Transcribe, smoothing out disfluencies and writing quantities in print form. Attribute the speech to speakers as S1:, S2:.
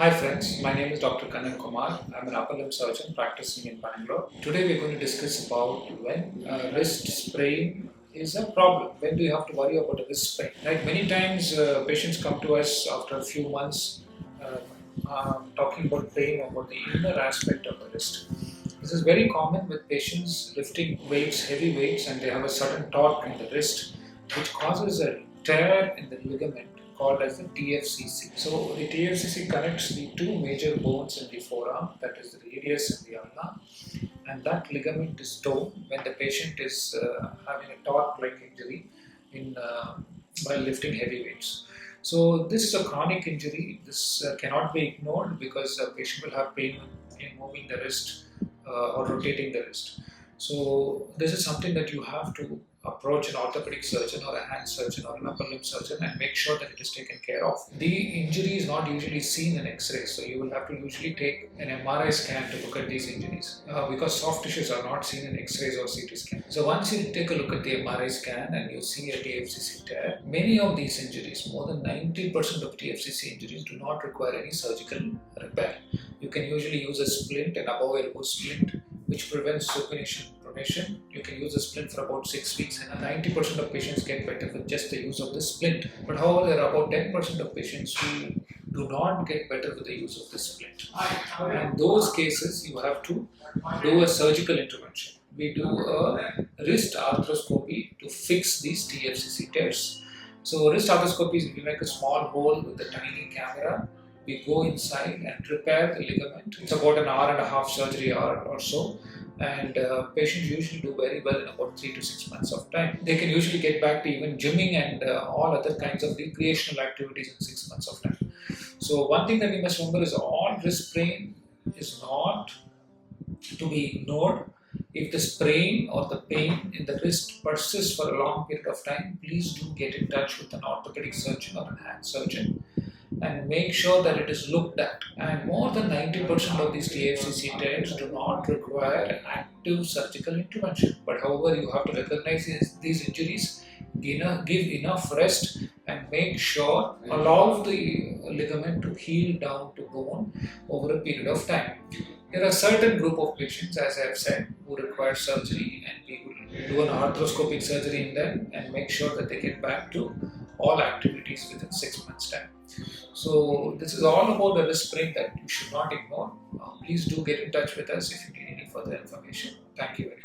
S1: Hi friends, my name is Dr. Kannan. I'm an upper limb surgeon practicing in Bangalore. Today we're going to discuss about when wrist sprain is a problem. When do you have to worry about a wrist sprain? Like many times patients come to us after a few months talking about pain about the inner aspect of the wrist. This is very common with patients lifting weights, heavy weights, and they have a sudden torque in the wrist which causes a tear in the ligament called as the TFCC. So the TFCC connects the two major bones in the forearm, that is the radius and the ulna, and that ligament is torn when the patient is having a torque-like injury in while lifting heavy weights. So this is a chronic injury. This cannot be ignored because the patient will have pain in moving the wrist or rotating the wrist. So this is something that you have to approach an orthopedic surgeon or a hand surgeon or an upper limb surgeon and make sure that it is taken care of. The injury is not usually seen in X-rays, so you will have to usually take an MRI scan to look at these injuries because soft tissues are not seen in X-rays or CT scan. So once you take a look at the MRI scan and you see a TFCC tear, many of these injuries, more than 90% of TFCC injuries do not require any surgical repair. You can usually use a splint, an above elbow splint, which prevents supination pronation. You can use a splint for about 6 weeks, and 90% of patients get better with just the use of the splint. But however, there are about 10% of patients who do not get better with the use of the splint. And in those cases, you have to do a surgical intervention. We do a wrist arthroscopy to fix these TFCC tears. So wrist arthroscopy is we make a small hole with a tiny camera. We go inside and repair the ligament. It's about an hour and a half surgery or so, and patients usually do very well in about 3 to 6 months of time. They can usually get back to even gymming and all other kinds of recreational activities in 6 months of time. So one thing that we must remember is all wrist sprain is not to be ignored. If the sprain or the pain in the wrist persists for a long period of time, please do get in touch with an orthopedic surgeon or a hand surgeon and make sure that it is looked at. And more than 90% of these TFCC tears do not require active surgical intervention. But however, you have to recognize these injuries, give enough rest, and make sure allow the ligament to heal down to bone over a period of time. There are certain group of patients, as I have said, who require surgery, and we will do an arthroscopic surgery in them and make sure that they get back to all activities within 6 months' time. So this is all about the wrist sprain that you should not ignore. Please do get in touch with us if you need any further information. Thank you very much.